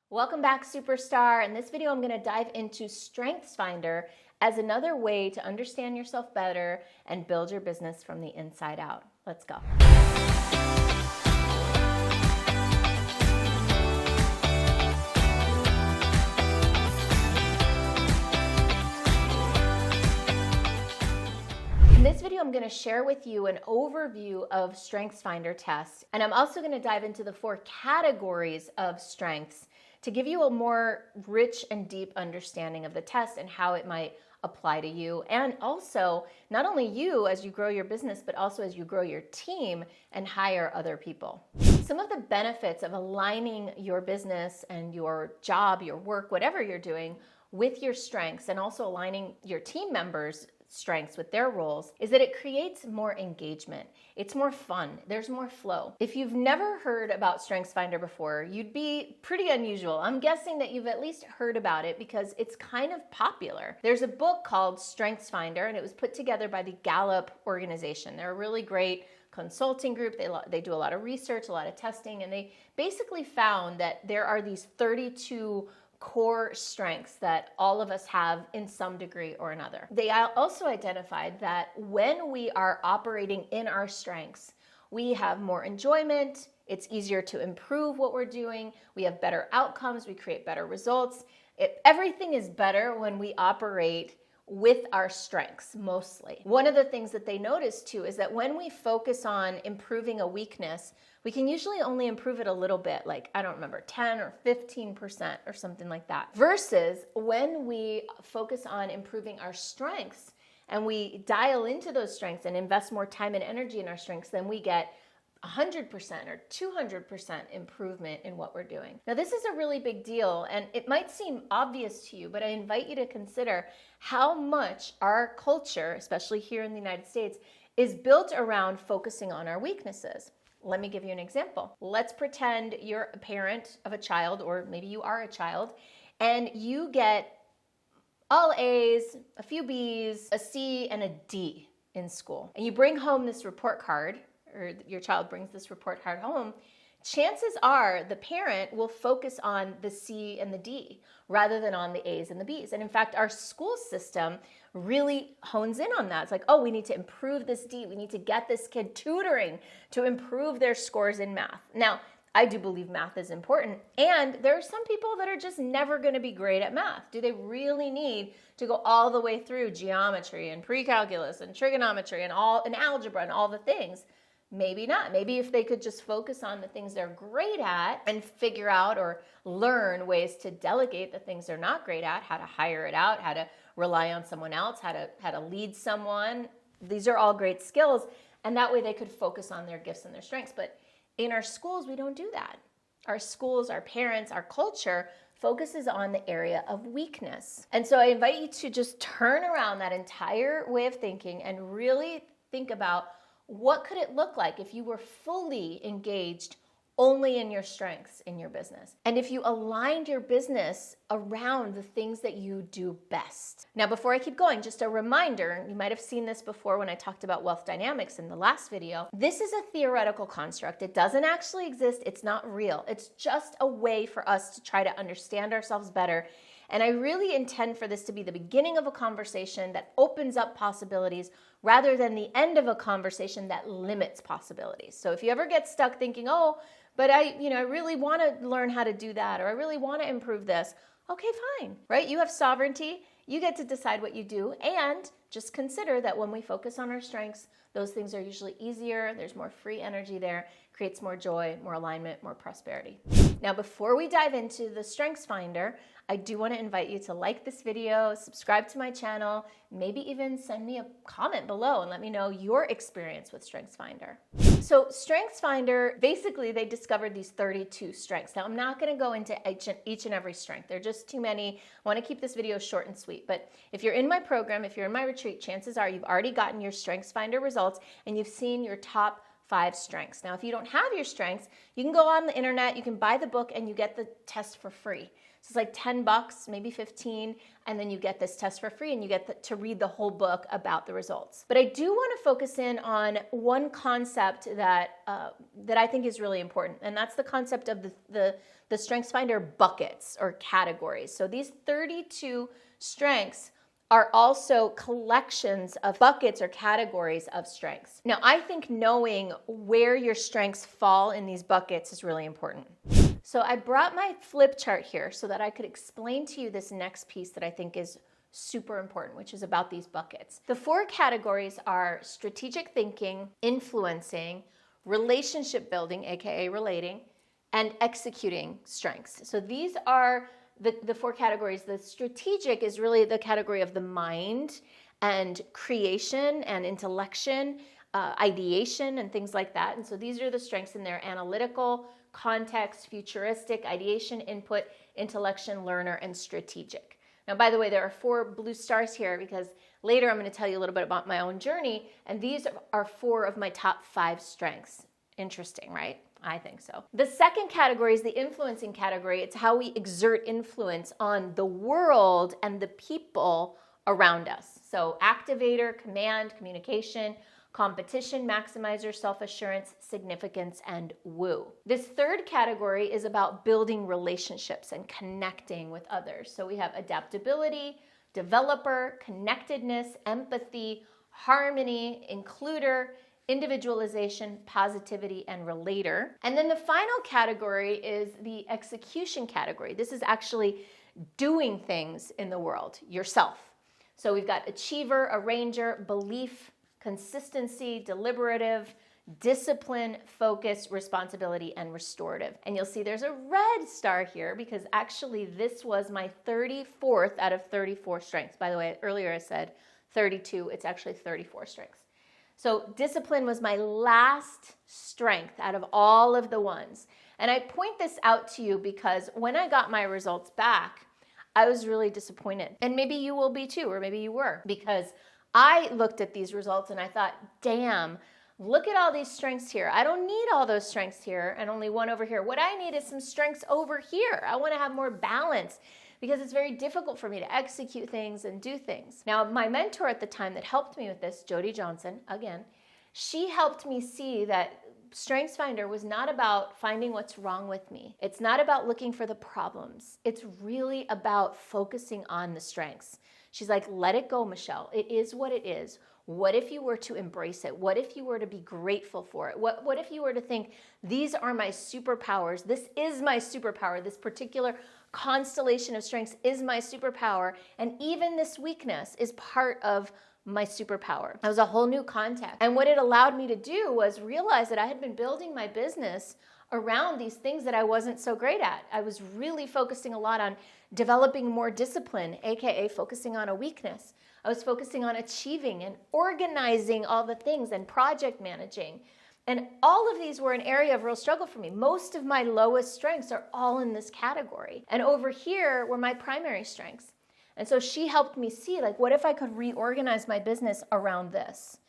Welcome back, superstar. In this video, I'm going to dive into StrengthsFinder as another way to understand yourself better and build your business from the inside out. Let's go. In this video, I'm going to share with you an overview of StrengthsFinder Test, and I'm also going to dive into the 4 categories of strengths to give you a more rich and deep understanding of the test and how it might apply to you, and also not only you as you grow your business, but also as you grow your team and hire other people. Some of the benefits of aligning your business and your job, your work, whatever you're doing with your strengths, and also aligning your team members' strengths with their roles, is that it creates more engagement. It's more fun. There's more flow. If you've never heard about StrengthsFinder before, you'd be pretty unusual. I'm guessing that you've at least heard about it because it's kind of popular. There's a book called StrengthsFinder, and it was put together by the Gallup organization. They're a really great consulting group. They do a lot of research, a lot of testing, and they basically found that there are these 32 core strengths that all of us have in some degree or another. They also identified that when we are operating in our strengths, we have more enjoyment, it's easier to improve what we're doing, we have better outcomes, we create better results. Everything is better when we operate with our strengths mostly. One of the things that they noticed too is that when we focus on improving a weakness, we can usually only improve it a little bit, like, I don't remember, 10 or 15% or something like that. Versus when we focus on improving our strengths and we dial into those strengths and invest more time and energy in our strengths, then we get 100% or 200% improvement in what we're doing. Now, this is a really big deal, and it might seem obvious to you, but I invite you to consider how much our culture, especially here in the United States, is built around focusing on our weaknesses. Let me give you an example. Let's pretend you're a parent of a child, or maybe you are a child, and you get all A's, a few B's, a C, and a D in school. And you bring home this report card, or your child brings this report card home. Chances are the parent will focus on the C and the D rather than on the A's and the B's. And in fact, our school system really hones in on that. It's like, oh, we need to improve this D. We need to get this kid tutoring to improve their scores in math. Now, I do believe math is important, and there are some people that are just never going to be great at math. Do they really need to go all the way through geometry and pre-calculus and trigonometry and algebra and all the things? Maybe not. Maybe if they could just focus on the things they're great at and figure out or learn ways to delegate the things they're not great at, how to hire it out, how to rely on someone else, how to lead someone. These are all great skills, and that way they could focus on their gifts and their strengths. But in our schools, we don't do that. Our schools, our parents, our culture focuses on the area of weakness. And so I invite you to just turn around that entire way of thinking and really think about, what could it look like if you were fully engaged only in your strengths in your business? And if you aligned your business around the things that you do best. Now, before I keep going, just a reminder, you might have seen this before when I talked about wealth dynamics in the last video. This is a theoretical construct. It doesn't actually exist. It's not real. It's just a way for us to try to understand ourselves better. And I really intend for this to be the beginning of a conversation that opens up possibilities rather than the end of a conversation that limits possibilities. So if you ever get stuck thinking, oh, but I really want to learn how to do that, or I really want to improve this, okay, fine, right? You have sovereignty. You get to decide what you do, and just consider that when we focus on our strengths, those things are usually easier. There's more free energy there, creates more joy, more alignment, more prosperity. Now, before we dive into the StrengthsFinder, I do want to invite you to like this video, subscribe to my channel, maybe even send me a comment below and let me know your experience with StrengthsFinder. So StrengthsFinder, basically they discovered these 32 strengths. Now, I'm not going to go into each and every strength. They're just too many. I want to keep this video short and sweet. But if you're in my program, if you're in my retreat, chances are you've already gotten your StrengthsFinder results and you've seen your top 5 strengths. Now, if you don't have your strengths, you can go on the internet, you can buy the book, and you get the test for free. So it's like $10, maybe 15, and then you get this test for free and you get to read the whole book about the results. But I do want to focus in on one concept that I think is really important, and that's the concept of the the StrengthsFinder buckets or categories. So these 32 strengths are also collections of buckets or categories of strengths. Now, I think knowing where your strengths fall in these buckets is really important. So I brought my flip chart here so that I could explain to you this next piece that I think is super important, which is about these buckets. The 4 categories are strategic thinking, influencing, relationship building, aka relating, and executing strengths. So these are the 4 categories. The strategic is really the category of the mind and creation and intellection, ideation and things like that. And so these are the strengths in there: analytical, context, futuristic, ideation, input, intellection, learner, and strategic. Now, by the way, there are 4 blue stars here because later I'm going to tell you a little bit about my own journey, and these are 4 of my top 5 strengths. Interesting, right? I think so. The second category is the influencing category. It's how we exert influence on the world and the people around us. So activator, command, communication, competition, maximizer, self-assurance, significance, and woo. This third category is about building relationships and connecting with others. So we have adaptability, developer, connectedness, empathy, harmony, includer, individualization, positivity, and relator. And then the final category is the execution category. This is actually doing things in the world yourself. So we've got achiever, arranger, belief, consistency, deliberative, discipline, focus, responsibility, and restorative. And you'll see there's a red star here because actually this was my 34th out of 34 strengths. By the way, earlier I said 32, it's actually 34 strengths. So discipline was my last strength out of all of the ones. And I point this out to you because when I got my results back, I was really disappointed. And maybe you will be too, or maybe you were, because I looked at these results and I thought, damn, look at all these strengths here. I don't need all those strengths here and only one over here. What I need is some strengths over here. I want to have more balance because it's very difficult for me to execute things and do things. Now, my mentor at the time that helped me with this, Jody Johnson, again, she helped me see that StrengthsFinder was not about finding what's wrong with me. It's not about looking for the problems. It's really about focusing on the strengths. She's like, let it go, Michelle. It is what it is. What if you were to embrace it? What if you were to be grateful for it? What if you were to think, these are my superpowers? This is my superpower. This particular constellation of strengths is my superpower. And even this weakness is part of my superpower. That was a whole new context. And what it allowed me to do was realize that I had been building my business around these things that I wasn't so great at. I was really focusing a lot on developing more discipline, aka focusing on a weakness. I was focusing on achieving and organizing all the things and project managing. And all of these were an area of real struggle for me. Most of my lowest strengths are all in this category. And over here were my primary strengths. And so she helped me see, like, what if I could reorganize my business around this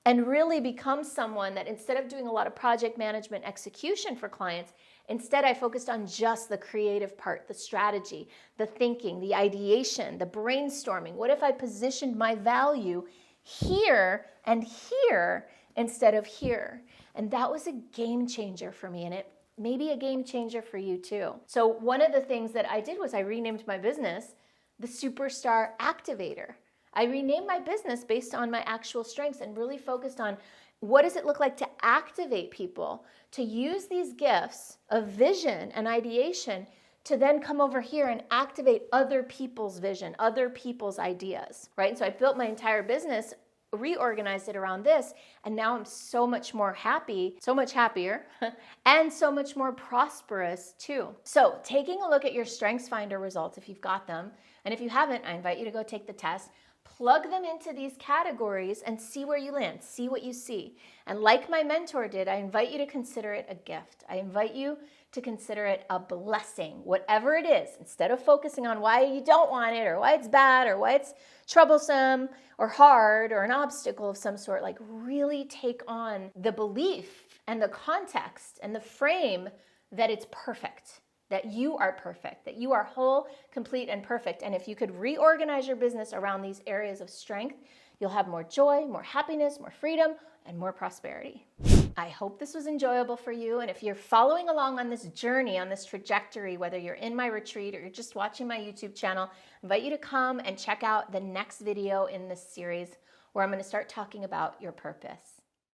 and really become someone that instead of doing a lot of project management execution for clients, instead I focused on just the creative part, the strategy, the thinking, the ideation, the brainstorming. What if I positioned my value here and here instead of here? And that was a game changer for me, and it may be a game changer for you too. So one of the things that I did was I renamed my business the Superstar Activator. I renamed my business based on my actual strengths and really focused on what does it look like to activate people, to use these gifts of vision and ideation to then come over here and activate other people's vision, other people's ideas, right? And so I built my entire business, reorganized it around this, and now I'm so much more happy, so much happier, and so much more prosperous too. So taking a look at your StrengthsFinder results, if you've got them, and if you haven't, I invite you to go take the test. Plug them into these categories and see where you land, see what you see. And like my mentor did, I invite you to consider it a gift. I invite you to consider it a blessing, whatever it is. Instead of focusing on why you don't want it or why it's bad or why it's troublesome or hard or an obstacle of some sort, like really take on the belief and the context and the frame that it's perfect, that you are perfect, that you are whole, complete, and perfect. And if you could reorganize your business around these areas of strength, you'll have more joy, more happiness, more freedom, and more prosperity. I hope this was enjoyable for you. And if you're following along on this journey, on this trajectory, whether you're in my retreat or you're just watching my YouTube channel, I invite you to come and check out the next video in this series where I'm going to start talking about your purpose.